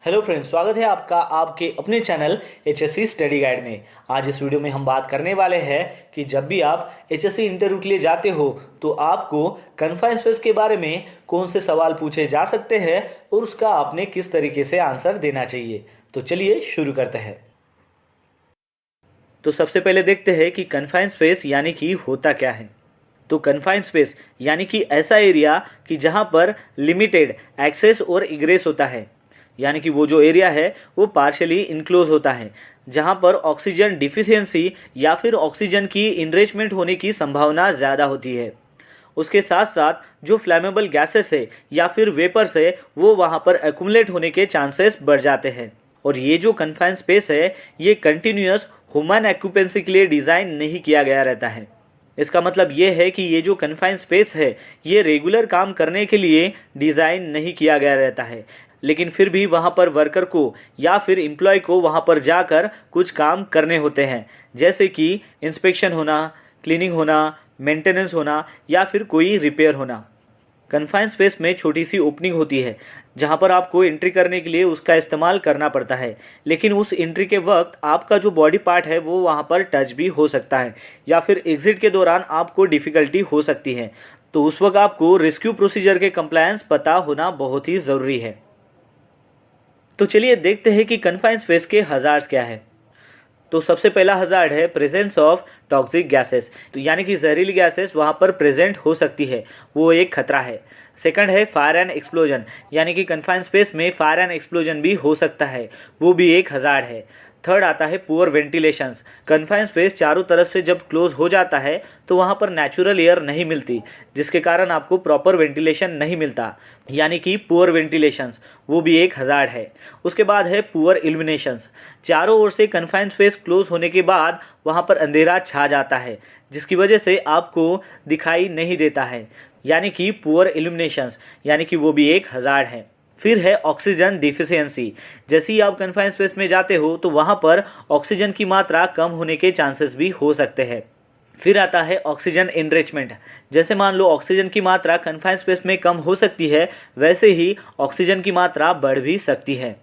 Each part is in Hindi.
हेलो फ्रेंड्स, स्वागत है आपका आपके अपने चैनल एचएससी स्टडी गाइड में। आज इस वीडियो में हम बात करने वाले हैं कि जब भी आप एचएससी इंटरव्यू के लिए जाते हो तो आपको कन्फाइंड स्पेस के बारे में कौन से सवाल पूछे जा सकते हैं और उसका आपने किस तरीके से आंसर देना चाहिए। तो चलिए शुरू करते हैं। तो सबसे पहले देखते हैं कि कन्फाइंड स्पेस यानी कि होता क्या है। तो कन्फाइंड स्पेस यानी कि ऐसा एरिया कि जहाँ पर लिमिटेड एक्सेस और इग्रेस होता है, यानी कि वो जो एरिया है वो पार्शियली इनक्लोज होता है, जहाँ पर ऑक्सीजन डिफिशियंसी या फिर ऑक्सीजन की इनरिचमेंट होने की संभावना ज़्यादा होती है। उसके साथ साथ जो फ्लैमेबल गैसेस है या फिर वेपर्स है वो वहाँ पर एक्यूमुलेट होने के चांसेस बढ़ जाते हैं। और ये जो कन्फाइंड स्पेस है ये कंटिन्यूअस ह्यूमन ऑक्यूपेंसी के लिए डिज़ाइन नहीं किया गया रहता है। इसका मतलब ये है कि ये जो कन्फाइंड स्पेस है ये रेगुलर काम करने के लिए डिज़ाइन नहीं किया गया रहता है, लेकिन फिर भी वहाँ पर वर्कर को या फिर एम्प्लॉय को वहाँ पर जाकर कुछ काम करने होते हैं, जैसे कि इंस्पेक्शन होना, क्लीनिंग होना, मेंटेनेंस होना या फिर कोई रिपेयर होना। कन्फाइंड स्पेस में छोटी सी ओपनिंग होती है जहाँ पर आपको एंट्री करने के लिए उसका इस्तेमाल करना पड़ता है, लेकिन उस एंट्री के वक्त आपका जो बॉडी पार्ट है वो वहाँ पर टच भी हो सकता है या फिर एग्जिट के दौरान आपको डिफ़िकल्टी हो सकती है। तो उस वक्त आपको रेस्क्यू प्रोसीजर के कंप्लायंस पता होना बहुत ही ज़रूरी है। तो चलिए देखते हैं कि कन्फाइंड स्पेस के हज़ार्ड्स क्या है। तो सबसे पहला हज़ार्ड है प्रेजेंस ऑफ टॉक्सिक गैसेस, तो यानी कि जहरीली गैसेस वहाँ पर प्रेजेंट हो सकती है, वो एक खतरा है। सेकंड है फायर एंड एक्सप्लोजन, यानी कि कन्फाइंड स्पेस में फायर एंड एक्सप्लोजन भी हो सकता है, वो भी एक हज़ार्ड है। थर्ड आता है पुअर वेंटिलेशंस। कन्फाइंड स्पेस चारों तरफ से जब क्लोज हो जाता है तो वहाँ पर नेचुरल एयर नहीं मिलती, जिसके कारण आपको प्रॉपर वेंटिलेशन नहीं मिलता, यानी कि पुअर वेंटिलेशंस, वो भी एक हज़ार्ड है। उसके बाद है पुअर इल्यूमिनेशंस। चारों ओर से कन्फाइंड स्पेस क्लोज होने के बाद वहाँ पर अंधेरा छा जाता है, जिसकी वजह से आपको दिखाई नहीं देता है, यानी कि पुअर इल्यूमिनेशंस, यानी कि वो भी एक हज़ार्ड है। फिर है ऑक्सीजन डिफिशियंसी। जैसे ही आप कन्फाइंड स्पेस में जाते हो तो वहाँ पर ऑक्सीजन की मात्रा कम होने के चांसेस भी हो सकते हैं। फिर आता है ऑक्सीजन एनरिचमेंट। जैसे मान लो ऑक्सीजन की मात्रा कन्फाइंड स्पेस में कम हो सकती है, वैसे ही ऑक्सीजन की मात्रा बढ़ भी सकती है।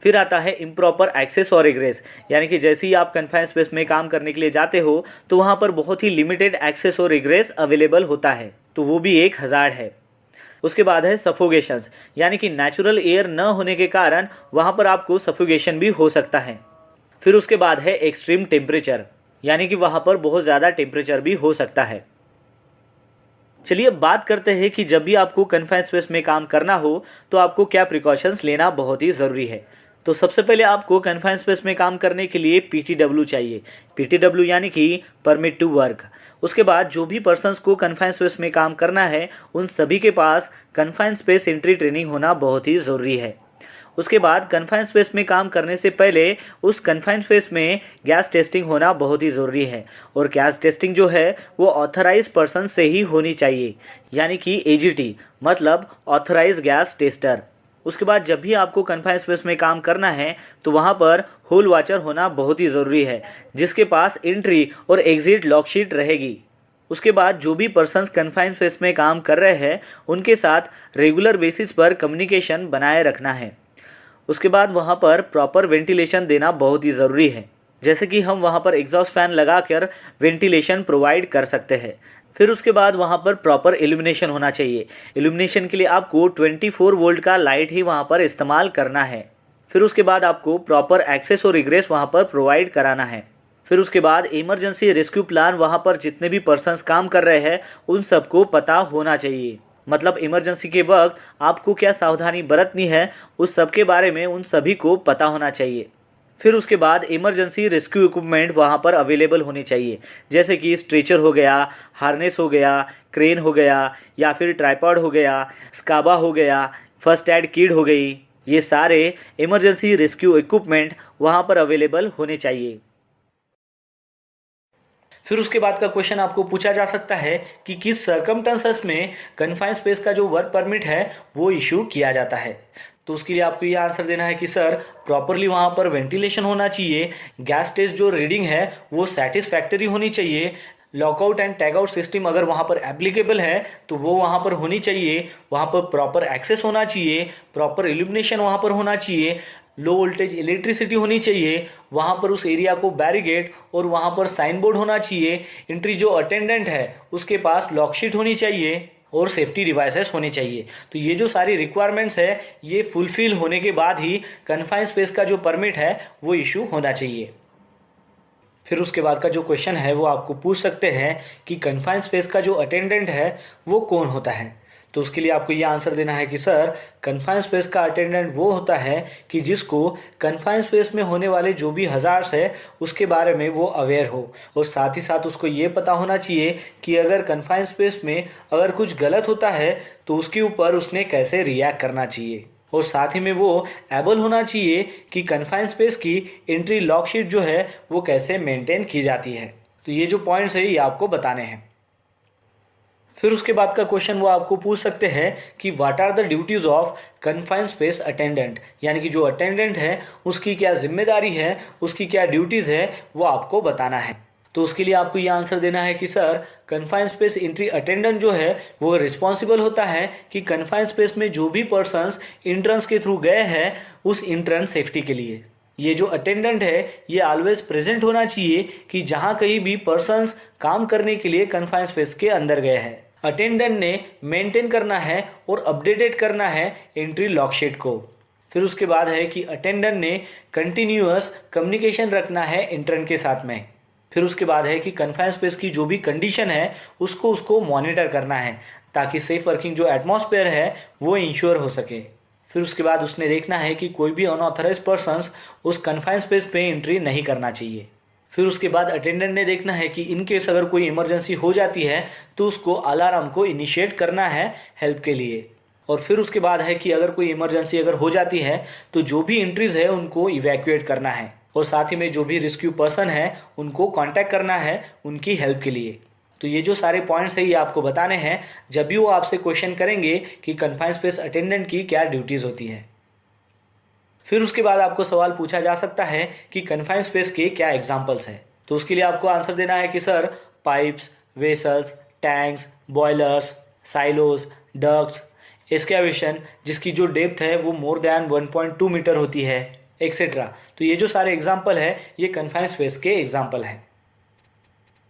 फिर आता है इम्प्रॉपर एक्सेस और इग्रेस, यानी कि जैसे ही आप कन्फाइंड स्पेस में काम करने के लिए जाते हो तो वहाँ पर बहुत ही लिमिटेड एक्सेस और इग्रेस अवेलेबल होता है, तो वो भी एक हज़ार्ड है। उसके बाद है सफोगेशंस, यानी कि नेचुरल एयर न होने के कारण वहाँ पर आपको सफोगेशन भी हो सकता है। फिर उसके बाद है एक्सट्रीम टेम्परेचर, यानी कि वहाँ पर बहुत ज़्यादा टेम्परेचर भी हो सकता है। चलिए अब बात करते हैं कि जब भी आपको कन्फाइंड स्पेस में काम करना हो तो आपको क्या प्रिकॉशंस लेना बहुत ही ज़रूरी है। तो सबसे पहले आपको कन्फाइंड स्पेस में काम करने के लिए PTW चाहिए। PTW यानी कि परमिट टू वर्क। उसके बाद जो भी पर्सन्स को कन्फाइंड स्पेस में काम करना है उन सभी के पास कन्फाइंड स्पेस एंट्री ट्रेनिंग होना बहुत ही ज़रूरी है। उसके बाद कन्फाइंड स्पेस में काम करने से पहले उस कन्फाइंड स्पेस में गैस टेस्टिंग होना बहुत ही ज़रूरी है, और गैस टेस्टिंग जो है वो ऑथराइज पर्सन से ही होनी चाहिए, यानी कि AGT मतलब ऑथराइज गैस टेस्टर। उसके बाद जब भी आपको कन्फाइंड स्पेस में काम करना है तो वहाँ पर होल वॉचर होना बहुत ही ज़रूरी है, जिसके पास एंट्री और एग्जिट लॉक शीट रहेगी। उसके बाद जो भी पर्सन्स कन्फाइंड स्पेस में काम कर रहे हैं उनके साथ रेगुलर बेसिस पर कम्युनिकेशन बनाए रखना है। उसके बाद वहाँ पर प्रॉपर वेंटिलेशन देना बहुत ही ज़रूरी है, जैसे कि हम वहाँ पर एग्जॉस्ट फैन लगाकर वेंटिलेशन प्रोवाइड कर सकते हैं। फिर उसके बाद वहाँ पर प्रॉपर इल्यूमिनेशन होना चाहिए। इल्यूमिनेशन के लिए आपको 24 वोल्ट का लाइट ही वहाँ पर इस्तेमाल करना है। फिर उसके बाद आपको प्रॉपर एक्सेस और इग्रेस वहाँ पर प्रोवाइड कराना है। फिर उसके बाद इमरजेंसी रेस्क्यू प्लान वहाँ पर जितने भी पर्सन्स काम कर रहे हैं उन सबको पता होना चाहिए, मतलब इमरजेंसी के वक्त आपको क्या सावधानी बरतनी है उस सब के बारे में उन सभी को पता होना चाहिए। फिर उसके बाद इमरजेंसी रेस्क्यू इक्विपमेंट वहाँ पर अवेलेबल होने चाहिए, जैसे कि स्ट्रेचर हो गया, हार्नेस हो गया, क्रेन हो गया या फिर ट्राइपॉड हो गया, स्काबा हो गया, फर्स्ट एड किट हो गई। ये सारे इमरजेंसी रेस्क्यू इक्विपमेंट वहाँ पर अवेलेबल होने चाहिए। फिर उसके बाद का क्वेश्चन आपको पूछा जा सकता है कि किस सर्कमस्टेंसेस में कन्फाइंड स्पेस का जो वर्क परमिट है वो इशू किया जाता है। तो उसके लिए आपको ये आंसर देना है कि सर प्रॉपरली वहाँ पर वेंटिलेशन होना चाहिए, गैस टेस्ट जो रीडिंग है वो सेटिस्फैक्टरी होनी चाहिए, lockout and tag out system अगर वहाँ पर एप्लीकेबल है तो वो वहाँ पर होनी चाहिए, वहाँ पर प्रॉपर एक्सेस होना चाहिए, प्रॉपर इल्यूमिनेशन वहाँ पर होना चाहिए, लो वोल्टेज इलेक्ट्रिसिटी होनी चाहिए, वहाँ पर उस एरिया को बैरिगेट और वहाँ पर साइन बोर्ड होना चाहिए, एंट्री जो अटेंडेंट है उसके पास लॉक शीट होनी चाहिए और सेफ्टी डिवाइसेस होने चाहिए। तो ये जो सारी रिक्वायरमेंट्स है ये फुलफिल होने के बाद ही कन्फाइंड स्पेस का जो परमिट है वो इशू होना चाहिए। फिर उसके बाद का जो क्वेश्चन है वो आपको पूछ सकते हैं कि कन्फाइंड स्पेस का जो अटेंडेंट है वो कौन होता है। तो उसके लिए आपको ये आंसर देना है कि सर कन्फाइंड स्पेस का अटेंडेंट वो होता है कि जिसको कन्फाइंड स्पेस में होने वाले जो भी हज़ार्ड्स है उसके बारे में वो अवेयर हो, और साथ ही साथ उसको ये पता होना चाहिए कि अगर कन्फाइंड स्पेस में अगर कुछ गलत होता है तो उसके ऊपर उसने कैसे रिएक्ट करना चाहिए, और साथ ही में वो एबल होना चाहिए कि कन्फाइंड स्पेस की एंट्री लॉक शीट जो है वो कैसे मेंटेन की जाती है। तो ये जो पॉइंट्स है ये आपको बताने हैं। फिर उसके बाद का क्वेश्चन वो आपको पूछ सकते हैं कि what are the duties of confined space attendant, यानी कि जो अटेंडेंट है उसकी क्या जिम्मेदारी है, उसकी क्या ड्यूटीज़ है वो आपको बताना है। तो उसके लिए आपको ये आंसर देना है कि sir confined space entry attendant जो है वो रिस्पॉन्सिबल होता है कि कन्फाइंड स्पेस में जो भी पर्सन्स इंट्रेंस के थ्रू गए हैं उस इंट्रेंस सेफ्टी के लिए ये जो अटेंडेंट है ये ऑलवेज प्रेजेंट होना चाहिए कि जहाँ कहीं भी पर्सन्स काम करने के लिए कन्फाइंड स्पेस के अंदर गए हैं अटेंडेंट ने मेंटेन करना है और अपडेटेड करना है एंट्री लॉक शीट को। फिर उसके बाद है कि अटेंडेंट ने कंटिन्यूअस कम्युनिकेशन रखना है इंटर्न के साथ में। फिर उसके बाद है कि कन्फाइंड स्पेस की जो भी कंडीशन है उसको मॉनिटर करना है ताकि सेफ वर्किंग जो एटमॉस्फेयर है वो इंश्योर हो सके। फिर उसके बाद उसने देखना है कि कोई भी अनऑथराइज पर्सन्स उस कन्फाइंड स्पेस पे एंट्री नहीं करना चाहिए। फिर उसके बाद अटेंडेंट ने देखना है कि इन केस अगर कोई इमरजेंसी हो जाती है तो उसको अलार्म को इनिशिएट करना है हेल्प के लिए। और फिर उसके बाद है कि अगर कोई इमरजेंसी अगर हो जाती है तो जो भी एंट्रीज है उनको इवैक्यूएट करना है, और साथ ही में जो भी रेस्क्यू पर्सन है उनको कांटेक्ट करना है उनकी हेल्प के लिए। तो ये जो सारे पॉइंट्स है ये आपको बताने हैं जब भी वो आपसे क्वेश्चन करेंगे कि कन्फाइंड स्पेस अटेंडेंट की क्या ड्यूटीज़ होती हैं। फिर उसके बाद आपको सवाल पूछा जा सकता है कि कन्फाइंड स्पेस के क्या एग्जाम्पल्स हैं। तो उसके लिए आपको आंसर देना है कि sir pipes, vessels, tanks, boilers, silos, ducts, excavation जिसकी जो डेप्थ है वो मोर देन 1.2 मीटर होती है, एक्सेट्रा। तो ये जो सारे एग्जाम्पल है ये कन्फाइंड स्पेस के एग्जाम्पल हैं।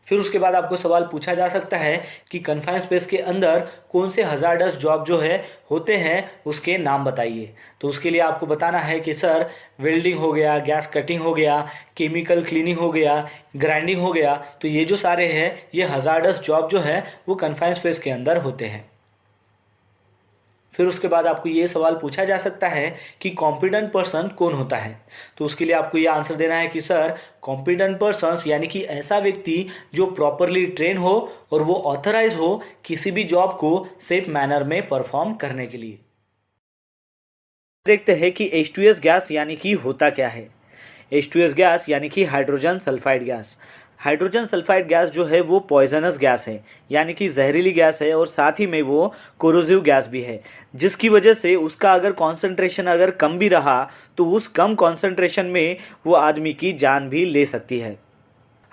फिर उसके बाद आपको सवाल पूछा जा सकता है कि कन्फाइंड स्पेस के अंदर कौन से हज़ार्डस जॉब जो है होते हैं उसके नाम बताइए। तो उसके लिए आपको बताना है कि सर वेल्डिंग हो गया, गैस कटिंग हो गया, केमिकल क्लीनिंग हो गया, ग्राइंडिंग हो गया। तो ये जो सारे हैं ये हज़ार्डस जॉब जो है वो कन्फाइंड स्पेस के अंदर होते हैं। फिर उसके बाद आपको ये सवाल पूछा जा सकता है कि कॉम्पिटेंट पर्सन कौन होता है। तो उसके लिए आपको ये आंसर देना है कि सर कॉम्पिटेंट पर्सन्स यानी कि ऐसा व्यक्ति जो प्रॉपरली ट्रेन हो और वो ऑथराइज हो किसी भी जॉब को सेफ मैनर में परफॉर्म करने के लिए। देखते हैं कि H2S गैस यानी कि होता क्या है। H2S गैस यानी कि hydrogen sulphide gas. Hydrogen sulphide gas जो है वो पॉइजनस गैस है यानी कि जहरीली गैस है, और साथ ही में वो कोरोसिव गैस भी है, जिसकी वजह से उसका अगर कॉन्सेंट्रेशन अगर कम भी रहा तो उस कम कॉन्सेंट्रेशन में वो आदमी की जान भी ले सकती है।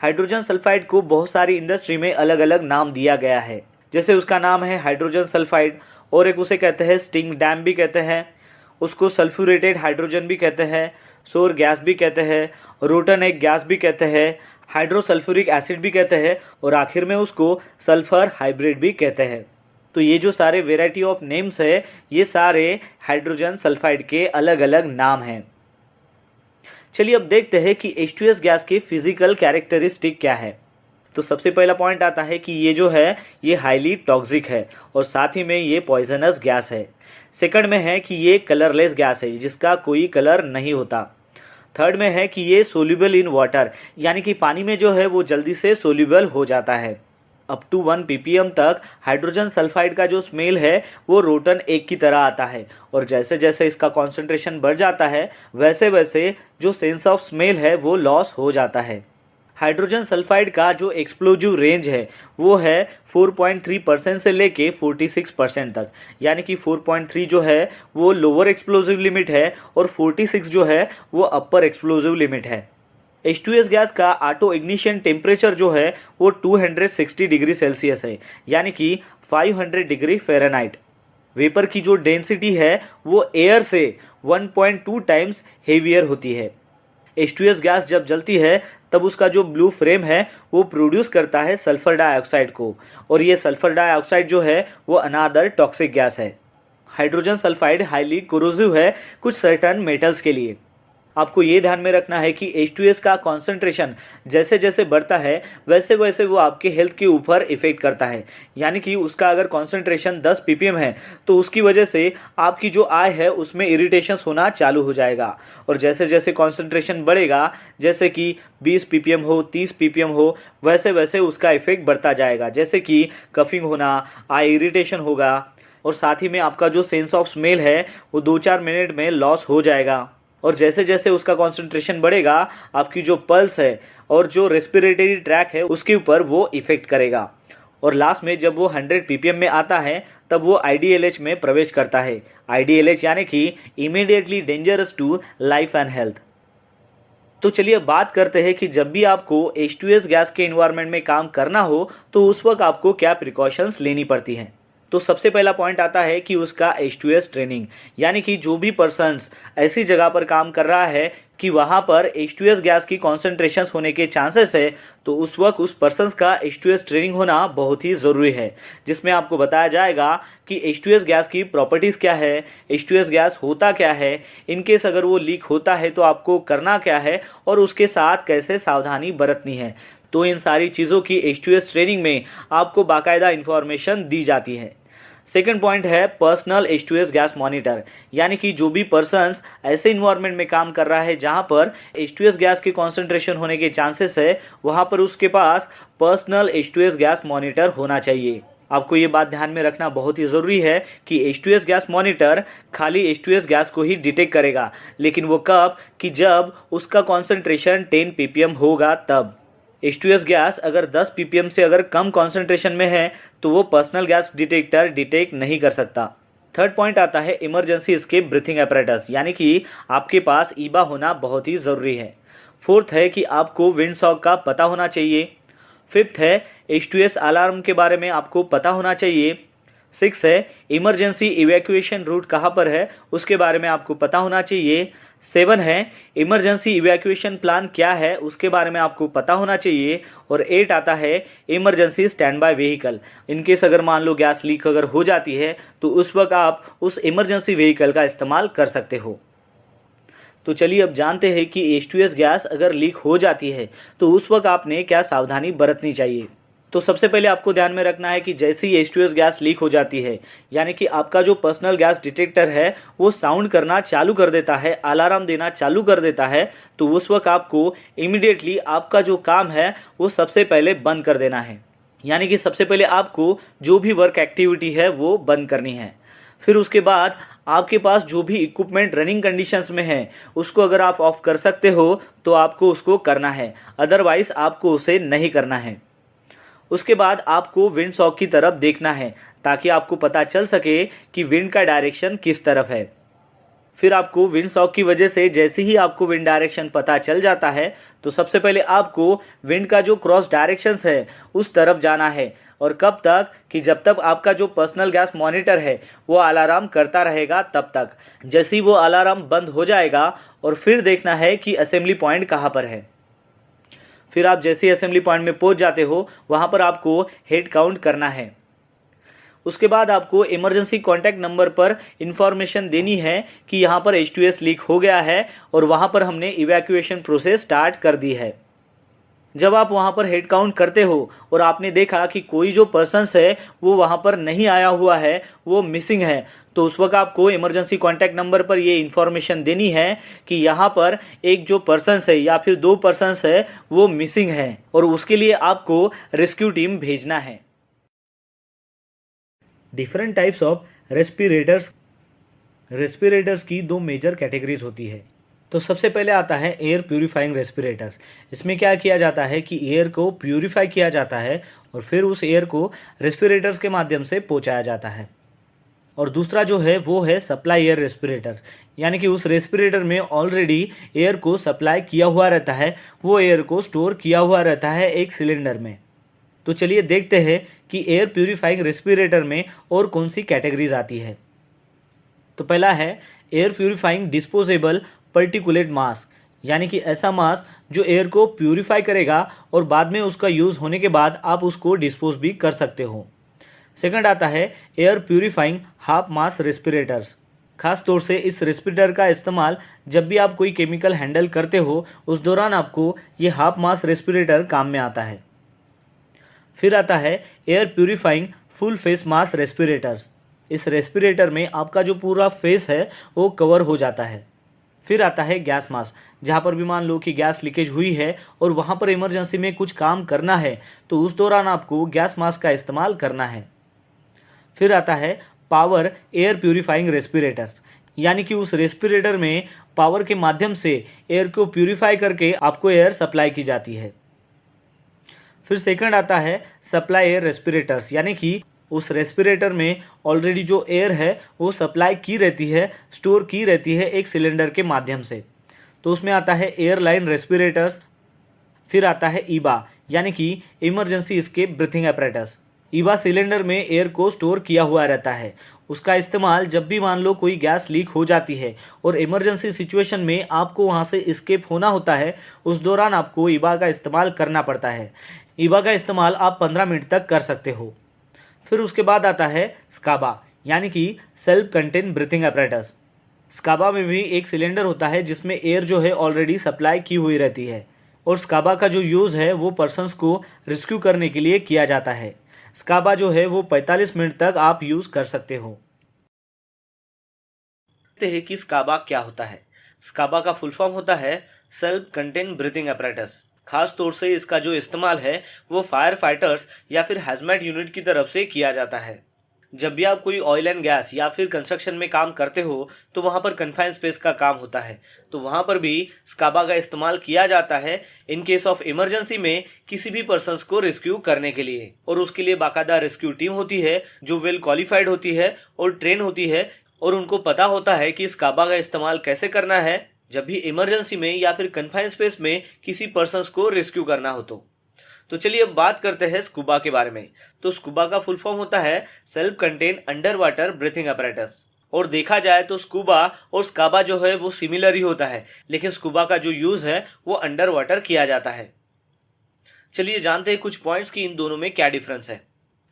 हाइड्रोजन सल्फाइड को बहुत सारी इंडस्ट्री में अलग अलग नाम दिया गया है, जैसे उसका नाम है हाइड्रोजन सल्फाइड, और एक उसे कहते हैं स्टिंग डैम भी कहते हैं, उसको सल्फ्यूरेटेड हाइड्रोजन भी कहते हैं, सोर गैस भी कहते हैं, रोटन एग गैस भी कहते हैं, हाइड्रोसल्फ्यूरिक एसिड भी कहते हैं, और आखिर में उसको सल्फर हाइब्रिड भी कहते हैं। तो ये जो सारे वेराइटी ऑफ नेम्स है ये सारे हाइड्रोजन सल्फाइड के अलग अलग नाम हैं। चलिए अब देखते हैं कि H2S गैस के फिजिकल कैरेक्टरिस्टिक क्या है। तो सबसे पहला पॉइंट आता है कि ये जो है ये हाईली टॉक्सिक है और साथ ही में ये पॉइजनस गैस है। सेकंड में है कि ये कलरलेस गैस है जिसका कोई कलर नहीं होता। थर्ड में है कि ये सोल्यूबल इन वाटर यानी कि पानी में जो है वो जल्दी से सोल्यूबल हो जाता है। अप टू 1 ppm तक हाइड्रोजन सल्फाइड का जो स्मेल है वो रोटन एग की तरह आता है, और जैसे जैसे इसका कॉन्सेंट्रेशन बढ़ जाता है वैसे वैसे जो सेंस ऑफ स्मेल है वो लॉस हो जाता है। हाइड्रोजन सल्फाइड का जो एक्सप्लोजिव रेंज है वो है 4.3% से लेके 46% तक, यानी कि 4.3 जो है वो लोअर एक्सप्लोजिव लिमिट है और 46 जो है वो अपर एक्सप्लोजिव लिमिट है। H2S गैस का ऑटो इग्निशन टेम्परेचर जो है वो 260 डिग्री सेल्सियस है, यानी कि 500 डिग्री फ़ारेनहाइट। वेपर की जो डेंसिटी है वो एयर से 1.2 टाइम्स हेवियर होती है। H2S गैस जब जलती है तब उसका जो ब्लू फ्लेम है वो प्रोड्यूस करता है सल्फर डाइऑक्साइड को, और ये सल्फर डाइऑक्साइड जो है वो अनादर टॉक्सिक गैस है। हाइड्रोजन सल्फाइड हाईली कोरोसिव है कुछ सर्टेन मेटल्स के लिए। आपको ये ध्यान में रखना है कि H2S का कॉन्सेंट्रेशन जैसे जैसे बढ़ता है वैसे वैसे वो आपके हेल्थ के ऊपर इफेक्ट करता है। यानी कि उसका अगर कॉन्सेंट्रेशन 10 ppm है तो उसकी वजह से आपकी जो आई है उसमें इरिटेशंस होना चालू हो जाएगा, और जैसे जैसे कॉन्सेंट्रेशन बढ़ेगा, जैसे कि 20 ppm हो, 30 ppm हो, वैसे वैसे उसका इफेक्ट बढ़ता जाएगा, जैसे कि कफिंग होना, आई इरिटेशन होगा, और साथ ही में आपका जो सेंस ऑफ स्मेल है वो 2-4 मिनट में लॉस हो जाएगा। और जैसे जैसे उसका कॉन्सेंट्रेशन बढ़ेगा आपकी जो पल्स है और जो रेस्पिरेटरी ट्रैक है उसके ऊपर वो इफेक्ट करेगा, और लास्ट में जब वो 100 ppm में आता है तब वो IDLH में प्रवेश करता है। IDLH यानी कि immediately dangerous to life and health. तो चलिए अब बात करते हैं कि जब भी आपको H2S गैस के इन्वायरमेंट में काम करना हो तो उस वक्त आपको क्या प्रिकॉशंस लेनी पड़ती हैं। तो सबसे पहला पॉइंट आता है कि उसका H2S ट्रेनिंग, यानी कि जो भी पर्सन्स ऐसी जगह पर काम कर रहा है कि वहाँ पर H2S गैस की कॉन्सेंट्रेशंस होने के चांसेस है, तो उस वक्त उस पर्सन्स का H2S ट्रेनिंग होना बहुत ही ज़रूरी है, जिसमें आपको बताया जाएगा कि H2S गैस की प्रॉपर्टीज़ क्या है, H2S गैस होता क्या है, इनकेस अगर वो लीक होता है तो आपको करना क्या है और उसके साथ कैसे सावधानी बरतनी है। तो इन सारी चीज़ों की H2S ट्रेनिंग में आपको बाकायदा इन्फॉर्मेशन दी जाती है। सेकेंड पॉइंट है पर्सनल H2S गैस मॉनिटर, यानी कि जो भी पर्सन्स ऐसे इन्वायरमेंट में काम कर रहा है जहां पर H2S गैस के कॉन्सेंट्रेशन होने के चांसेस है, वहां पर उसके पास पर्सनल H2S गैस मॉनिटर होना चाहिए। आपको ये बात ध्यान में रखना बहुत ही ज़रूरी है कि H2S गैस मॉनिटर खाली H2S गैस को ही डिटेक्ट करेगा, लेकिन वो कब कि जब उसका कॉन्सेंट्रेशन 10 ppm होगा तब। H2S गैस अगर 10 ppm से अगर कम कॉन्सेंट्रेशन में है तो वो पर्सनल गैस डिटेक्टर डिटेक्ट नहीं कर सकता। थर्ड पॉइंट आता है इमरजेंसी एस्केप ब्रीथिंग apparatus, यानी कि आपके पास ईबा होना बहुत ही ज़रूरी है। फोर्थ है कि आपको विंड सॉक का पता होना चाहिए। फिफ्थ है H2S अलार्म के बारे में आपको पता होना चाहिए। सिक्स है इमरजेंसी इवैक्यूएशन रूट कहाँ पर है उसके बारे में आपको पता होना चाहिए। सेवन है इमरजेंसी इवैक्यूएशन प्लान क्या है उसके बारे में आपको पता होना चाहिए। और एट आता है emergency stand by vehicle, in case अगर मान लो गैस लीक अगर हो जाती है तो उस वक्त आप उस इमरजेंसी व्हीकल का इस्तेमाल कर सकते हो। तो चलिए अब जानते हैं कि H2S गैस अगर लीक हो जाती है तो उस वक्त आपने क्या सावधानी बरतनी चाहिए। तो सबसे पहले आपको ध्यान में रखना है कि जैसे ही H2S गैस लीक हो जाती है, यानी कि आपका जो पर्सनल गैस डिटेक्टर है वो साउंड करना चालू कर देता है, अलार्म देना चालू कर देता है, तो उस वक्त आपको इमीडिएटली आपका जो काम है वो सबसे पहले बंद कर देना है। यानी कि सबसे पहले आपको जो भी वर्क एक्टिविटी है वो बंद करनी है। फिर उसके बाद आपके पास जो भी इक्विपमेंट रनिंग कंडीशंस में है उसको अगर आप ऑफ कर सकते हो तो आपको उसको करना है, अदरवाइज आपको उसे नहीं करना है। उसके बाद आपको विंड सॉक की तरफ देखना है ताकि आपको पता चल सके कि विंड का डायरेक्शन किस तरफ है। फिर आपको विंड सॉक की वजह से जैसे ही आपको विंड डायरेक्शन पता चल जाता है तो सबसे पहले आपको विंड का जो क्रॉस डायरेक्शंस है उस तरफ जाना है। और कब तक कि जब तक आपका जो पर्सनल गैस मॉनिटर है वो अलार्म करता रहेगा तब तक। जैसे ही वो अलार्म बंद हो जाएगा और फिर देखना है कि असेंबली पॉइंट कहाँ पर है। फिर आप जैसे ही असेंबली पॉइंट में पहुंच जाते हो वहाँ पर आपको हेड काउंट करना है। उसके बाद आपको इमरजेंसी कॉन्टैक्ट नंबर पर इंफॉर्मेशन देनी है कि यहाँ पर H2S लीक हो गया है और वहाँ पर हमने इवैक्यूएशन प्रोसेस स्टार्ट कर दी है। जब आप वहाँ पर हेड काउंट करते हो और आपने देखा कि कोई जो पर्सन्स है वो वहाँ पर नहीं आया हुआ है, वो मिसिंग है, तो उस वक्त आपको इमरजेंसी कॉन्टैक्ट नंबर पर ये इन्फॉर्मेशन देनी है कि यहाँ पर एक जो पर्सन्स है या फिर 2 पर्सन्स है वो मिसिंग है और उसके लिए आपको रेस्क्यू टीम भेजना है। डिफरेंट टाइप्स ऑफ रेस्पिरेटर्स की 2 मेजर कैटेगरीज होती है। तो सबसे पहले आता है एयर प्यूरिफाइंग रेस्पिरेटर्स। इसमें क्या किया जाता है कि एयर को प्यूरिफाई किया जाता है और फिर उस एयर को रेस्पिरेटर्स के माध्यम से पहुंचाया जाता है। और दूसरा जो है वो है सप्लाई एयर रेस्पिरेटर, यानी कि उस रेस्पिरेटर में ऑलरेडी एयर को सप्लाई किया हुआ रहता है, वो एयर को स्टोर किया हुआ रहता है एक सिलेंडर में। तो चलिए देखते हैं कि एयर प्यूरिफाइंग रेस्पिरेटर में और कौन सी कैटेगरीज आती है। तो पहला है air purifying disposable particulate mask, यानी कि ऐसा मास्क जो एयर को प्यूरिफाई करेगा और बाद में उसका यूज़ होने के बाद आप उसको डिस्पोज भी कर सकते हो। सेकंड आता है air purifying half mask respirators. खास तौर से इस रेस्पिरेटर का इस्तेमाल जब भी आप कोई केमिकल हैंडल करते हो उस दौरान आपको ये हाफ मास्क रेस्पिरेटर काम में आता है। फिर आता है air purifying full face mask respirators. इस रेस्पिरेटर में आपका जो पूरा फेस है वो कवर हो जाता है। फिर आता है गैस मास्क, जहाँ पर भी मान लो कि गैस लीकेज हुई है और वहाँ पर इमरजेंसी में कुछ काम करना है तो उस दौरान आपको गैस मास्क का इस्तेमाल करना है। फिर आता है पावर एयर प्यूरिफाइंग रेस्पिरेटर्स, यानी कि उस रेस्पिरेटर में पावर के माध्यम से एयर को प्यूरिफाई करके आपको एयर सप्लाई की जाती है। फिर सेकंड आता है सप्लाई एयर रेस्पिरेटर्स, यानी कि उस रेस्पिरेटर में ऑलरेडी जो एयर है वो सप्लाई की रहती है, स्टोर की रहती है एक सिलेंडर के माध्यम से। तो उसमें आता है एयरलाइन रेस्पिरेटर्स। फिर आता है ईबा, यानी कि emergency escape breathing apparatus। ईबा cylinder में एयर को स्टोर किया हुआ रहता है। उसका इस्तेमाल जब भी मान लो कोई गैस लीक हो जाती है और इमरजेंसी सिचुएशन में आपको वहाँ से एस्केप होना होता है, उस दौरान आपको ईबा का इस्तेमाल करना पड़ता है। ईबा का इस्तेमाल आप 15 मिनट तक कर सकते हो। फिर उसके बाद आता है स्काबा, यानी कि सेल्फ कंटेन ब्रीथिंग apparatus। स्काबा में भी एक सिलेंडर होता है जिसमें एयर जो है ऑलरेडी सप्लाई की हुई रहती है और स्काबा का जो यूज़ है वो पर्सन्स को रेस्क्यू करने के लिए किया जाता है। स्काबा जो है वो 45 मिनट तक आप यूज़ कर सकते हो। देखते हैं कि स्काबा क्या होता है। स्काबा का फुल फॉर्म होता है सेल्फ कंटेन ब्रीथिंग apparatus। खास तौर से इसका जो इस्तेमाल है वो फायर फाइटर्स या फिर हैजमैट यूनिट की तरफ से किया जाता है। जब भी आप कोई ऑयल एंड गैस या फिर कंस्ट्रक्शन में काम करते हो तो वहाँ पर कन्फाइंड स्पेस का काम होता है, तो वहाँ पर भी स्काबा का इस्तेमाल किया जाता है इन केस ऑफ इमरजेंसी में किसी भी पर्सन्स को रेस्क्यू करने के लिए। और उसके लिए बाकायदा रेस्क्यू टीम होती है जो वेल क्वालिफाइड होती है और ट्रेन होती है और उनको पता होता है कि स्काबा का इस्तेमाल कैसे करना है जब भी इमरजेंसी में या फिर कन्फाइंड स्पेस में किसी पर्सन्स को रेस्क्यू करना हो। तो चलिए अब बात करते हैं स्कूबा के बारे में। तो स्कूबा का फुल फॉर्म होता है self contain under water breathing apparatus। और देखा जाए तो स्कूबा और स्काबा जो है वो सिमिलर ही होता है, लेकिन स्कूबा का जो यूज है वो अंडर वाटर किया जाता है। चलिए जानते हैं कुछ पॉइंट्स की इन दोनों में क्या डिफरेंस है।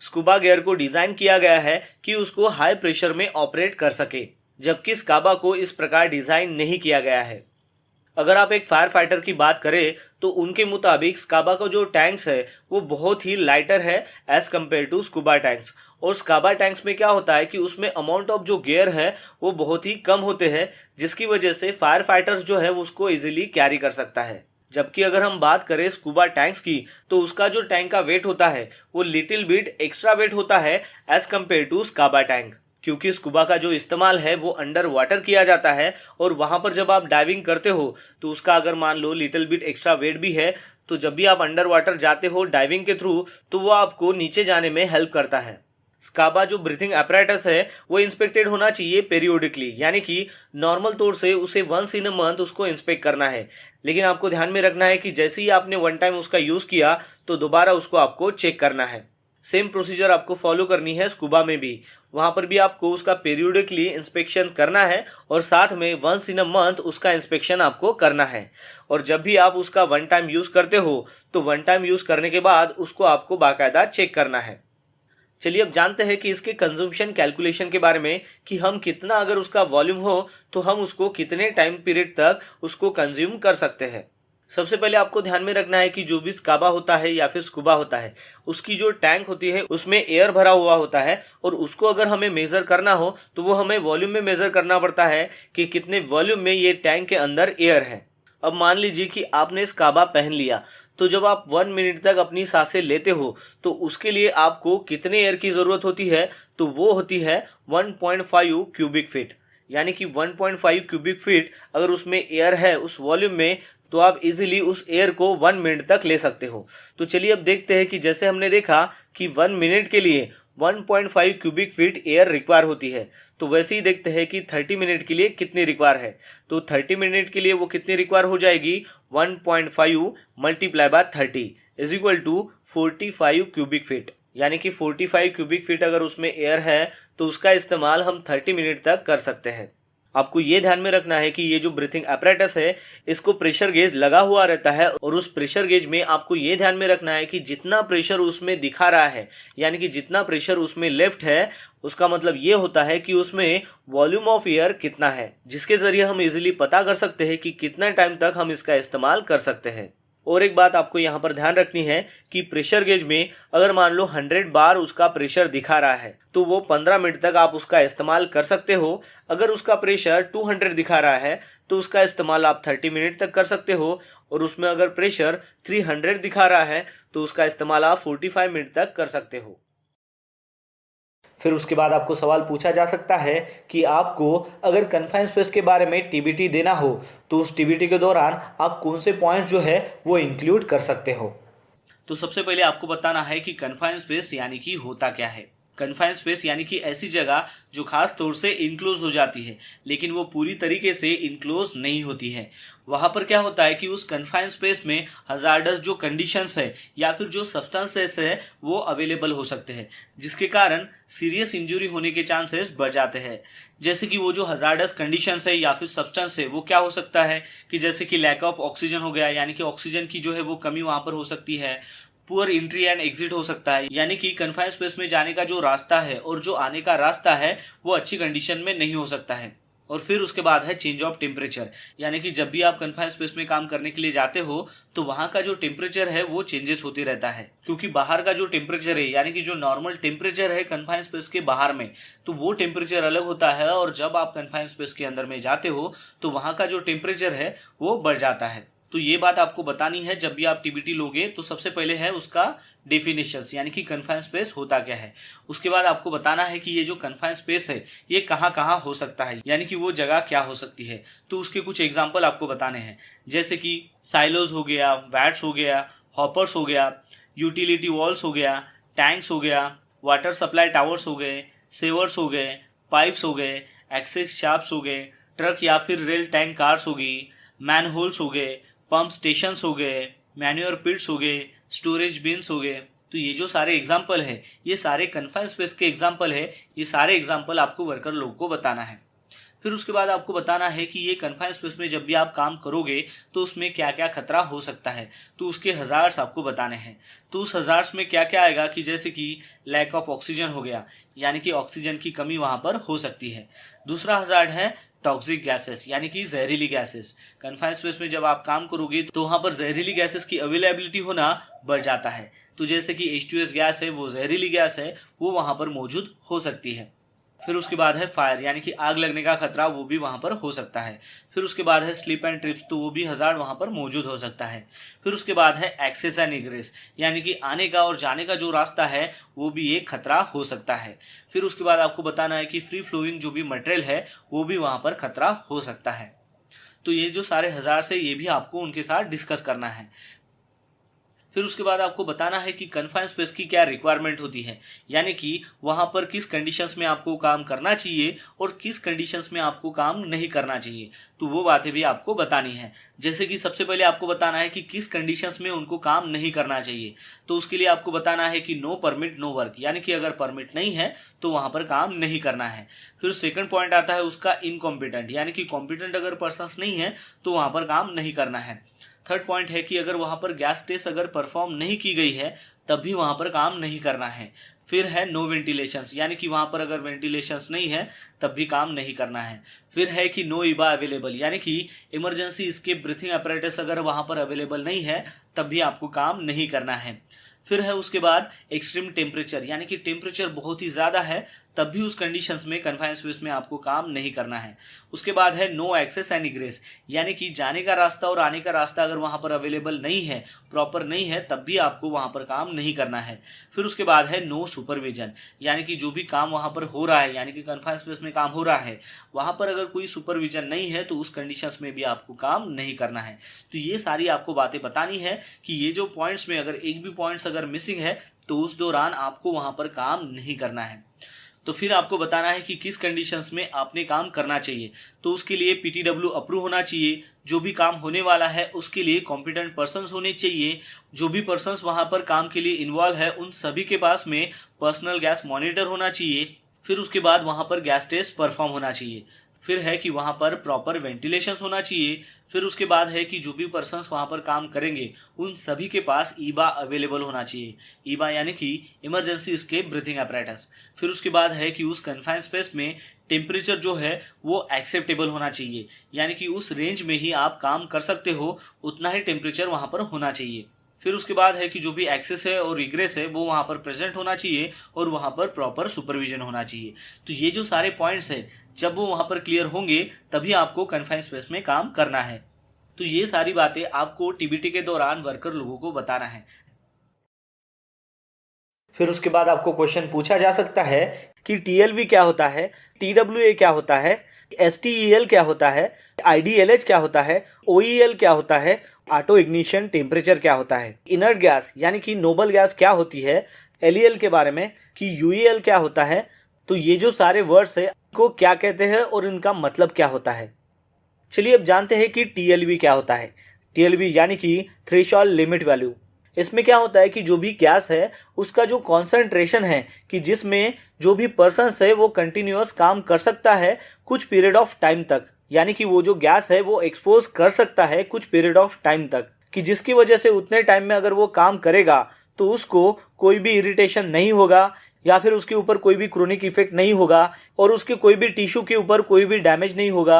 स्कूबा गियर को डिजाइन किया गया है कि उसको हाई प्रेशर में ऑपरेट कर सके, जबकि स्काबा को इस प्रकार डिजाइन नहीं किया गया है। अगर आप एक फायर फाइटर की बात करें तो उनके मुताबिक स्काबा का जो टैंक्स है वो बहुत ही लाइटर है as compare to scuba tanks. और स्काबा टैंक्स में क्या होता है कि उसमें अमाउंट ऑफ जो गियर है वो बहुत ही कम होते हैं, जिसकी वजह से फायर फाइटर्स जो है उसको इजीली कैरी कर सकता है। जबकि अगर हम बात करें स्कूबा टैंक्स की तो उसका जो टैंक का वेट होता है वो लिटिल बिट एक्स्ट्रा वेट होता है एज कम्पेयर टू स्काबा टैंक, क्योंकि स्कूबा का जो इस्तेमाल है वो अंडर वाटर किया जाता है और वहां पर जब आप डाइविंग करते हो तो उसका अगर मान लो लिटिल बिट एक्स्ट्रा वेट भी है तो जब भी आप अंडर वाटर जाते हो डाइविंग के थ्रू तो वो आपको नीचे जाने में हेल्प करता है। स्काबा जो ब्रीथिंग apparatus है वो इंस्पेक्टेड होना चाहिए पेरियोडिकली, यानी कि नॉर्मल तौर से उसे वंस इन अ मंथ उसको इंस्पेक्ट करना है। लेकिन आपको ध्यान में रखना है कि जैसे ही आपने वन टाइम उसका यूज किया तो दोबारा उसको आपको चेक करना है। सेम प्रोसीजर आपको फॉलो करनी है स्कूबा में भी। वहां पर भी आपको उसका पेरियोडिकली इंस्पेक्शन करना है और साथ में वंस इन अ मंथ उसका इंस्पेक्शन आपको करना है। और जब भी आप उसका वन टाइम यूज करते हो तो वन टाइम यूज करने के बाद उसको आपको बाकायदा चेक करना है। चलिए अब जानते हैं कि इसके कंजम्पशन कैलकुलेशन के बारे में कि हम कितना अगर उसका वॉल्यूम हो तो हम उसको कितने टाइम पीरियड तक उसको कंज्यूम कर सकते हैं। सबसे पहले आपको ध्यान में रखना है कि जो भी स्काबा होता है या फिर स्कूबा होता है उसकी जो टैंक होती है उसमें एयर भरा हुआ होता है और उसको अगर हमें मेजर करना हो तो वो हमें वॉल्यूम में मेजर करना पड़ता है कि कितने वॉल्यूम में ये टैंक के अंदर एयर है। अब मान लीजिए कि आपने स्काबा पहन लिया तो जब आप 1 मिनट तक अपनी सांसें लेते हो तो उसके लिए आपको कितने एयर की ज़रूरत होती है, तो वो होती है 1.5 क्यूबिक फीट। यानी कि 1.5 क्यूबिक फीट अगर उसमें एयर है उस वॉल्यूम में तो आप इजीली उस एयर को 1 मिनट तक ले सकते हो। तो चलिए अब देखते हैं कि जैसे हमने देखा कि 1 मिनट के लिए 1.5 क्यूबिक फीट एयर रिक्वायर होती है। तो वैसे ही देखते हैं कि 30 मिनट के लिए कितनी रिक्वायर है। तो 30 मिनट के लिए वो कितनी रिक्वायर हो जाएगी, 1.5 multiply by 30 is equal to 45 cubic feet. यानी कि 45 क्यूबिक फीट अगर उसमें एयर है तो उसका इस्तेमाल हम 30 मिनट तक कर सकते हैं। आपको ये ध्यान में रखना है कि ये जो ब्रीथिंग apparatus है इसको प्रेशर गेज लगा हुआ रहता है, और उस प्रेशर गेज में आपको ये ध्यान में रखना है कि जितना प्रेशर उसमें दिखा रहा है, यानी कि जितना प्रेशर उसमें लेफ्ट है, उसका मतलब ये होता है कि उसमें वॉल्यूम ऑफ एयर कितना है, जिसके जरिए हम इजीली पता कर सकते हैं कि कितना टाइम तक हम इसका इस्तेमाल कर सकते हैं। और एक बात आपको यहाँ पर ध्यान रखनी है कि प्रेशर गेज में अगर मान लो 100 बार उसका प्रेशर दिखा रहा है तो वो 15 मिनट तक आप उसका इस्तेमाल कर सकते हो। अगर उसका प्रेशर 200 दिखा रहा है तो उसका इस्तेमाल आप 30 मिनट तक कर सकते हो, और उसमें अगर प्रेशर 300 दिखा रहा है तो उसका इस्तेमाल आप 45 मिनट तक कर सकते हो। फिर उसके बाद आपको सवाल पूछा जा सकता है कि आपको अगर कन्फाइंड स्पेस के बारे में टीबीटी देना हो तो उस टीबीटी के दौरान आप कौन से पॉइंट जो है वो इंक्लूड कर सकते हो। तो सबसे पहले आपको बताना है कि कन्फाइंड स्पेस यानी कि होता क्या है। कन्फाइंड स्पेस यानी कि ऐसी जगह जो खास तौर से इनक्लोज हो जाती है लेकिन वो पूरी तरीके से इनक्लोज नहीं होती है। वहाँ पर क्या होता है कि उस कन्फाइंड स्पेस में हजार्डस जो कंडीशंस है या फिर जो सब्सटेंसेस है वो अवेलेबल हो सकते हैं, जिसके कारण सीरियस इंजरी होने के चांसेस बढ़ जाते हैं। जैसे कि वो जो हजार्डस कंडीशंस है या फिर सब्सटेंस है वो क्या हो सकता है कि जैसे कि लैक ऑफ ऑक्सीजन हो गया, यानी कि ऑक्सीजन की जो है वो कमी वहाँ पर हो सकती है। पुअर एंट्री एंड एग्जिट हो सकता है, यानी कि कन्फाइंड स्पेस में जाने का जो रास्ता है और जो आने का रास्ता है वो अच्छी कंडीशन में नहीं हो सकता है। और फिर उसके बाद है चेंज ऑफ टेम्परेचर, यानी कि जब भी आप कन्फाइंड स्पेस में काम करने के लिए जाते हो तो वहाँ का जो टेम्परेचर है वो चेंजेस होते रहता है, क्योंकि बाहर का जो टेम्परेचर है यानी कि जो नॉर्मल टेम्परेचर है कन्फाइंड स्पेस के बाहर में, तो वो टेम्परेचर अलग होता है, और जब आप कन्फाइंड स्पेस के अंदर में जाते हो तो वहाँ का जो टेम्परेचर है वो बढ़ जाता है। तो ये बात आपको बतानी है जब भी आप टीबीटी लोगे। तो सबसे पहले है उसका डेफिनेशंस, यानी कि कन्फाइंड स्पेस होता क्या है। उसके बाद आपको बताना है कि ये जो कन्फाइंड स्पेस है ये कहाँ कहाँ हो सकता है, यानी कि वो जगह क्या हो सकती है। तो उसके कुछ एग्जाम्पल आपको बताने हैं, जैसे कि साइलोज हो गया, वैट्स हो गया, हॉपर्स हो गया, यूटिलिटी वॉल्स हो गया, टैंक्स हो गया, वाटर सप्लाई टावर्स हो गए, सेवर्स हो गए, पाइप्स हो गए, एक्सेस शाफ्ट्स हो गए, ट्रक या फिर रेल टैंक कार्स हो गई, मैनहोल्स हो गए, पंप स्टेशंस हो गए, मैन्योर पिट्स हो गए, स्टोरेज बिन्स हो गए। तो ये जो सारे एग्जाम्पल है ये सारे कन्फाइंड स्पेस के एग्जाम्पल है। ये सारे एग्जाम्पल आपको वर्कर लोगों को बताना है। फिर उसके बाद आपको बताना है कि ये कन्फाइंड स्पेस में जब भी आप काम करोगे तो उसमें क्या क्या खतरा हो सकता है, तो उसके हजार्ड्स आपको बताने हैं। तो उस हजार्ड्स में क्या क्या आएगा कि जैसे कि लैक ऑफ ऑक्सीजन हो गया, यानी कि ऑक्सीजन की कमी वहाँ पर हो सकती है। दूसरा हजार्ड है टॉक्सिक गैसेस, यानी कि जहरीली गैसेस। कन्फाइंड स्पेस में जब आप काम करोगे तो वहाँ पर जहरीली गैसेस की अवेलेबिलिटी होना बढ़ जाता है। तो जैसे कि H2S गैस है वो जहरीली गैस है, वो वहाँ पर मौजूद हो सकती है। फिर उसके बाद है फायर, यानी कि आग लगने का खतरा, वो भी वहाँ पर हो सकता है। फिर उसके बाद है स्लिप एंड ट्रिप्स, तो वो भी हजार्ड वहाँ पर मौजूद हो सकता है। फिर उसके बाद है एक्सेस एंड इग्रेस, यानी कि आने का और जाने का जो रास्ता है वो भी एक खतरा हो सकता है। फिर उसके बाद आपको बताना है कि फ्री फ्लोइंग जो भी मटेरियल है वो भी वहाँ पर खतरा हो सकता है। तो ये जो सारे हजार्ड्स है ये भी आपको उनके साथ डिस्कस करना है। फिर उसके बाद आपको बताना है कि कन्फाइंड स्पेस की क्या रिक्वायरमेंट होती है, यानी कि वहाँ पर किस कंडीशंस में आपको काम करना चाहिए और किस कंडीशंस में आपको काम नहीं करना चाहिए। तो वो बातें भी आपको बतानी है। जैसे कि सबसे पहले आपको बताना है कि किस कंडीशंस में उनको काम नहीं करना चाहिए। तो उसके लिए आपको बताना है कि नो परमिट नो वर्क, यानी कि अगर परमिट नहीं है तो वहाँ पर काम नहीं करना है। फिर सेकंड पॉइंट आता है उसका इनकॉम्पिटेंट, यानी कि कॉम्पिटेंट अगर पर्सन्स नहीं है तो वहाँ पर काम नहीं करना है। थर्ड पॉइंट है कि अगर वहाँ पर गैस टेस्ट अगर परफॉर्म नहीं की गई है तब भी वहाँ पर काम नहीं करना है। फिर है नो वेंटिलेशंस, यानी कि वहाँ पर अगर वेंटिलेशंस नहीं है तब भी काम नहीं करना है। फिर है कि नो ईबा अवेलेबल, यानी कि इमरजेंसी एस्केप ब्रीथिंग अपैरेटस अगर वहाँ पर अवेलेबल नहीं है तब भी आपको काम नहीं करना है। फिर है उसके बाद एक्सट्रीम टेम्परेचर, यानी कि टेम्परेचर बहुत ही ज़्यादा है तब भी उस कंडीशंस में कन्फाइंड स्पेस में आपको काम नहीं करना है। उसके बाद है नो एक्सेस एंड इग्रेस, यानी कि जाने का रास्ता और आने का रास्ता अगर वहाँ पर अवेलेबल नहीं है, प्रॉपर नहीं है, तब भी आपको वहाँ पर काम नहीं करना है। फिर उसके बाद है नो सुपरविजन, यानी कि जो भी काम वहाँ पर हो रहा है, यानी कि कन्फाइंड स्पेस में काम हो रहा है, वहाँ पर अगर कोई सुपरविजन नहीं है तो उस कंडीशंस में भी आपको काम नहीं करना है। तो ये सारी आपको बातें बतानी है कि ये जो पॉइंट्स में अगर एक भी पॉइंट्स अगर मिसिंग है तो उस दौरान आपको वहाँ पर काम नहीं करना है। तो फिर आपको बताना है कि किस कंडीशंस में आपने काम करना चाहिए। तो उसके लिए PTW अप्रूव होना चाहिए, जो भी काम होने वाला है उसके लिए कॉम्पिटेंट पर्सन्स होने चाहिए, जो भी पर्सन्स वहाँ पर काम के लिए इन्वॉल्व है उन सभी के पास में पर्सनल गैस मॉनिटर होना चाहिए, फिर उसके बाद वहाँ पर गैस टेस्ट परफॉर्म होना चाहिए, फिर है कि वहाँ पर प्रॉपर वेंटिलेशन होना चाहिए, फिर उसके बाद है कि जो भी पर्सन्स वहाँ पर काम करेंगे उन सभी के पास ईबा अवेलेबल होना चाहिए। ईबा यानी कि इमरजेंसी एस्केप ब्रीथिंग apparatus। फिर उसके बाद है कि उस कन्फाइंड स्पेस में टेम्परेचर जो है वो एक्सेप्टेबल होना चाहिए, यानी कि उस रेंज में ही आप काम कर सकते हो उतना ही टेम्परेचर वहाँ पर होना चाहिए। फिर उसके बाद है कि जो भी एक्सेस है और रिग्रेस है वो वहाँ पर प्रेजेंट होना चाहिए और वहाँ पर प्रॉपर सुपरविजन होना चाहिए। तो ये जो सारे पॉइंट्स हैं जब वो वहाँ पर क्लियर होंगे तभी आपको कन्फाइंड स्पेस में काम करना है। तो ये सारी बातें आपको TBT के दौरान वर्कर लोगों को बताना है। फिर उसके बाद आपको क्वेश्चन पूछा जा सकता है कि TLV क्या होता है, TWA क्या होता है, STEL क्या होता है, IDLH क्या होता है, OEL क्या होता है, ऑटो इग्निशन टेम्परेचर क्या होता है, इनर्ट गैस यानी कि नोबल गैस क्या होती है, LEL के बारे में कि UEL क्या होता है। तो ये जो सारे वर्ड्स है को क्या कहते हैं और इनका मतलब क्या होता है। चलिए अब जानते हैं कि TLV क्या होता है। TLV यानी कि थ्रेशोल्ड लिमिट वैल्यू। इसमें क्या होता है कि जो भी गैस है उसका जो कॉन्सेंट्रेशन है कि जिसमें जो भी पर्सन है वो कंटिन्यूअस काम कर सकता है कुछ पीरियड ऑफ टाइम तक, यानी कि वो जो गैस है वो एक्सपोज कर सकता है कुछ पीरियड ऑफ टाइम तक, कि जिसकी वजह से उतने टाइम में अगर वो काम करेगा तो उसको कोई भी इरिटेशन नहीं होगा या फिर उसके ऊपर कोई भी क्रोनिक इफेक्ट नहीं होगा और उसके कोई भी टिश्यू के ऊपर कोई भी डैमेज नहीं होगा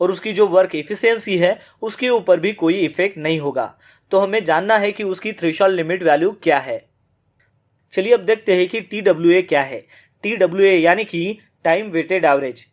और उसकी जो वर्क एफिशिएंसी है उसके ऊपर भी कोई इफेक्ट नहीं होगा। तो हमें जानना है कि उसकी थ्रेशोल्ड लिमिट वैल्यू क्या है। चलिए अब देखते हैं कि TWA क्या है। TWA यानी कि टाइम वेटेड एवरेज।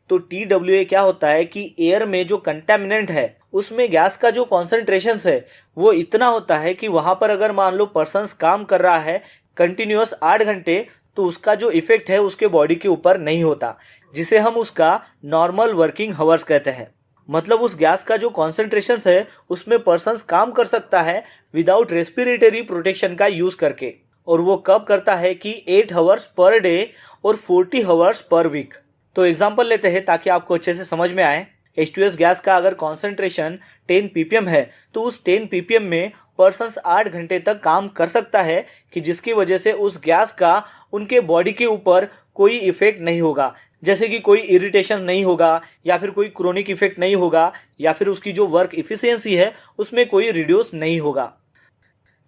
तो TWA क्या होता है कि एयर में जो कंटेमिनेंट है उसमें गैस का जो कॉन्सेंट्रेशन है वो इतना होता है कि वहां पर अगर मान लो पर्सन्स काम कर रहा है कंटिन्यूअस 8 घंटे तो उसका जो इफेक्ट है उसके बॉडी के ऊपर नहीं होता, जिसे हम उसका नॉर्मल वर्किंग हावर्स कहते हैं। मतलब उस गैस का जो कॉन्सेंट्रेशन है उसमें पर्सन्स काम कर सकता है विदाउट रेस्पिरेटरी प्रोटेक्शन का यूज करके, और वो कब करता है कि 8 आवर्स पर डे और 40 आवर्स पर वीक। तो एग्जांपल लेते हैं ताकि आपको अच्छे से समझ में आए। H2S गैस का अगर कॉन्सेंट्रेशन 10 ppm है तो उस 10 ppm में पर्सन्स 8 घंटे तक काम कर सकता है कि जिसकी वजह से उस गैस का उनके बॉडी के ऊपर कोई इफेक्ट नहीं होगा, जैसे कि कोई इरिटेशन नहीं होगा या फिर कोई क्रोनिक इफेक्ट नहीं होगा या फिर उसकी जो वर्क इफिशियंसी है उसमें कोई रिड्यूस नहीं होगा।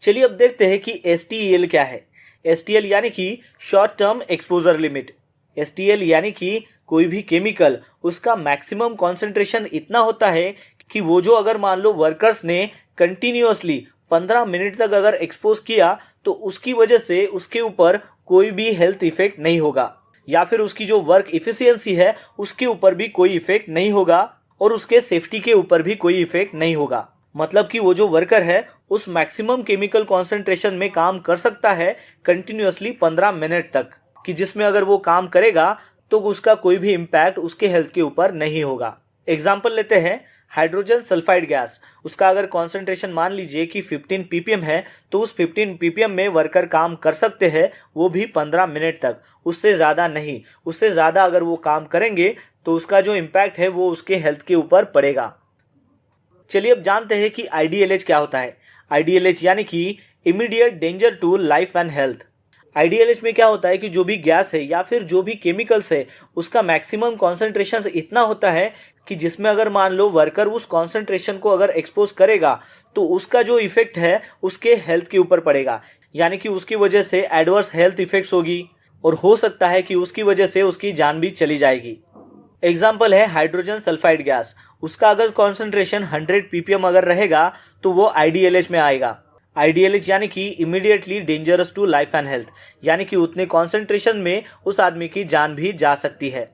चलिए अब देखते हैं कि STEL क्या है। STL यानी कि short term exposure limit. STL यानी कि कोई भी केमिकल उसका मैक्सिमम कॉन्सेंट्रेशन इतना होता है कि वो जो अगर मान लो वर्कर्स ने कंटिन्यूअसली 15 मिनट तक अगर एक्सपोज किया तो उसकी वजह से उसके ऊपर कोई भी हेल्थ इफेक्ट नहीं होगा या फिर उसकी जो वर्क इफिशियंसी है उसके ऊपर भी कोई इफेक्ट नहीं होगा और उसके सेफ्टी के ऊपर भी कोई इफेक्ट नहीं होगा। मतलब कि वो जो वर्कर है उस मैक्सिमम केमिकल कॉन्सेंट्रेशन में काम कर सकता है कंटिन्यूअसली 15 मिनट तक, कि जिसमें अगर वो काम करेगा तो उसका कोई भी इम्पैक्ट उसके हेल्थ के ऊपर नहीं होगा। एग्जाम्पल लेते हैं हाइड्रोजन सल्फाइड गैस। उसका अगर कॉन्सेंट्रेशन मान लीजिए कि 15 ppm है तो उस 15 ppm में वर्कर काम कर सकते हैं वो भी 15 मिनट तक, उससे ज़्यादा नहीं। उससे ज़्यादा अगर वो काम करेंगे तो उसका जो इम्पैक्ट है वो उसके हेल्थ के ऊपर पड़ेगा। चलिए अब जानते हैं कि IDLH क्या होता है। IDLH यानी कि immediate danger to life and health. IDLH में क्या होता है कि जो भी गैस है या फिर जो भी केमिकल्स है उसका मैक्सिमम कॉन्सेंट्रेशन इतना होता है कि जिसमें अगर मान लो वर्कर उस कॉन्सेंट्रेशन को अगर एक्सपोज करेगा तो उसका जो इफेक्ट है उसके हेल्थ के ऊपर पड़ेगा, यानी कि उसकी वजह से एडवर्स हेल्थ इफेक्ट्स होगी और हो सकता है कि उसकी वजह से उसकी जान भी चली जाएगी। एग्जाम्पल है हाइड्रोजन सल्फाइड गैस। उसका अगर कॉन्सेंट्रेशन 100 ppm अगर रहेगा तो वो IDLH में आएगा। IDLH यानी कि immediately dangerous to life and health, यानी कि उतने कॉन्सेंट्रेशन में उस आदमी की जान भी जा सकती है।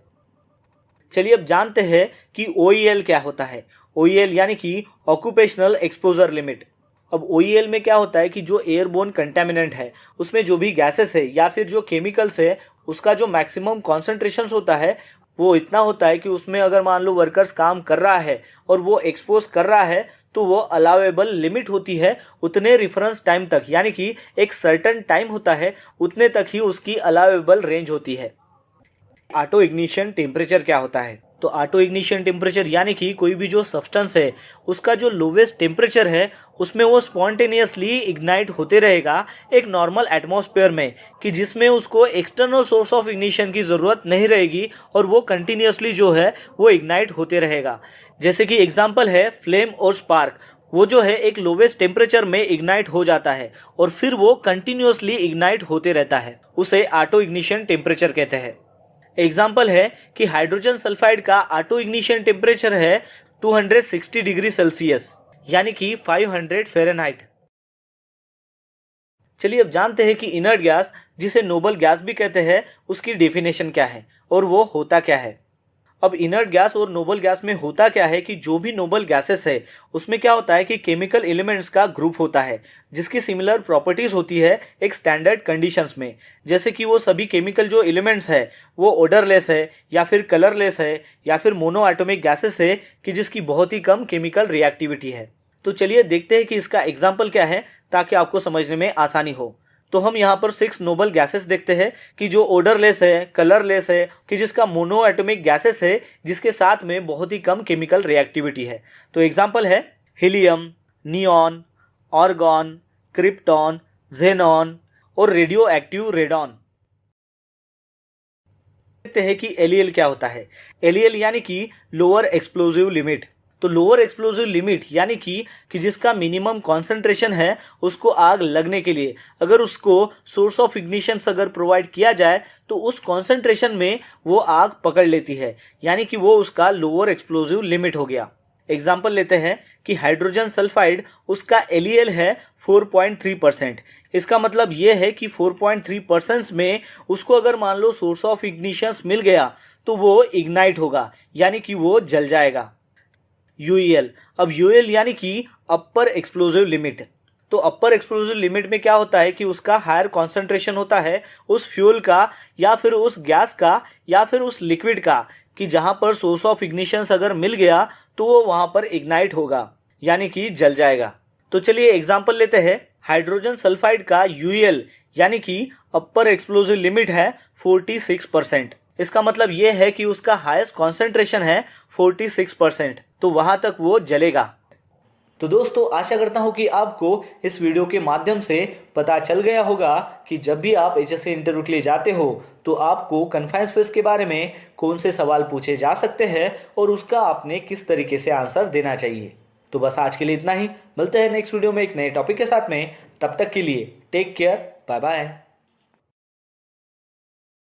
चलिए अब जानते हैं कि OEL क्या होता है। OEL यानी कि ऑक्यूपेशनल एक्सपोजर लिमिट। अब OEL में क्या होता है कि जो एयरबोर्न कंटेमिनेंट है उसमें जो भी गैसेस है या फिर जो केमिकल्स है उसका जो मैक्सिमम कॉन्सेंट्रेशन होता है वो इतना होता है कि उसमें अगर मान लो वर्कर्स काम कर रहा है और वो एक्सपोज कर रहा है तो वो अलाउेबल लिमिट होती है उतने रेफरेंस टाइम तक, यानी कि एक सर्टेन टाइम होता है उतने तक ही उसकी अलाउेबल रेंज होती है। ऑटो इग्निशन टेम्परेचर क्या होता है? तो ऑटो इग्निशन टेम्परेचर यानी कि कोई भी जो सब्सटेंस है उसका जो लोवेस्ट टेम्परेचर है उसमें वो स्पॉन्टेनियसली इग्नाइट होते रहेगा एक नॉर्मल एटमॉस्फेयर में, कि जिसमें उसको एक्सटर्नल सोर्स ऑफ इग्निशन की ज़रूरत नहीं रहेगी और वो कंटिन्यूसली जो है वो इग्नाइट होते रहेगा। जैसे कि एग्जांपल है फ्लेम और स्पार्क, वो जो है एक लोवेस्ट टेम्परेचर में इग्नाइट हो जाता है और फिर वो कंटिन्यूसली इग्नाइट होते रहता है, उसे ऑटो इग्निशन टेम्परेचर कहते हैं। एग्जाम्पल है कि हाइड्रोजन सल्फाइड का ऑटो इग्निशन टेम्परेचर है 260 डिग्री सेल्सियस यानी कि 500 फ़ारेनहाइट। चलिए अब जानते हैं कि इनर्ट गैस, जिसे नोबल गैस भी कहते हैं, उसकी डेफिनेशन क्या है और वो होता क्या है। अब इनर्ट गैस और नोबल गैस में होता क्या है कि जो भी नोबल गैसेस है उसमें क्या होता है कि केमिकल एलिमेंट्स का ग्रुप होता है जिसकी सिमिलर प्रॉपर्टीज होती है एक स्टैंडर्ड कंडीशंस में। जैसे कि वो सभी केमिकल जो एलिमेंट्स है वो ओडरलेस है या फिर कलरलेस है या फिर मोनो एटॉमिक गैसेस है कि जिसकी बहुत ही कम केमिकल रिएक्टिविटी है। तो चलिए देखते हैं कि इसका एग्जाम्पल क्या है ताकि आपको समझने में आसानी हो। तो हम यहाँ पर 6 नोबल गैसेस देखते हैं कि जो ओडरलेस है, कलरलेस है, कि जिसका मोनो एटॉमिक गैसेस है जिसके साथ में बहुत ही कम केमिकल रिएक्टिविटी है। तो एग्जांपल है helium, neon, argon, krypton, xenon और रेडियो एक्टिव रेडॉन। देखते हैं कि एलईएल क्या होता है। एलईएल यानी कि लोअर एक्सप्लोजिव लिमिट। तो लोअर एक्सप्लोजिव लिमिट यानी कि जिसका मिनिमम कॉन्सेंट्रेशन है उसको आग लगने के लिए अगर उसको सोर्स ऑफ इग्निशन अगर प्रोवाइड किया जाए तो उस कॉन्सेंट्रेशन में वो आग पकड़ लेती है, यानी कि वो उसका लोअर एक्सप्लोजिव लिमिट हो गया। एग्जाम्पल लेते हैं कि हाइड्रोजन सल्फाइड, उसका एलईएल है 4.3%। इसका मतलब ये है कि 4.3% में उसको अगर मान लो सोर्स ऑफ इग्निशन मिल गया तो वो इग्नाइट होगा, यानी कि वो जल जाएगा। यूएल, अब यूएल यानी कि अपर एक्सप्लोजिव लिमिट। तो अपर एक्सप्लोजिव लिमिट में क्या होता है कि उसका हायर कॉन्सेंट्रेशन होता है उस फ्यूल का या फिर उस गैस का या फिर उस लिक्विड का, कि जहां पर सोर्स ऑफ इग्निशन अगर मिल गया तो वो वहां पर इग्नाइट होगा, यानी कि जल जाएगा। तो चलिए एग्जांपल लेते हैं। हाइड्रोजन सल्फाइड का यूएल यानी कि अपर एक्सप्लोजिव लिमिट है 46%। इसका मतलब ये है कि उसका हाईएस्ट कॉन्सेंट्रेशन है 46%, तो वहां तक वो जलेगा। तो दोस्तों आशा करता हूं कि आपको इस वीडियो के माध्यम से पता चल गया होगा कि जब भी आप एचएससी इंटरव्यू के लिए जाते हो तो आपको कन्फाइंड स्पेस के बारे में कौन से सवाल पूछे जा सकते हैं और उसका आपने किस तरीके से आंसर देना चाहिए। तो बस आज के लिए इतना ही, मिलते हैं नेक्स्ट वीडियो में एक नए टॉपिक के साथ में। तब तक के लिए टेक केयर, बाय बाय।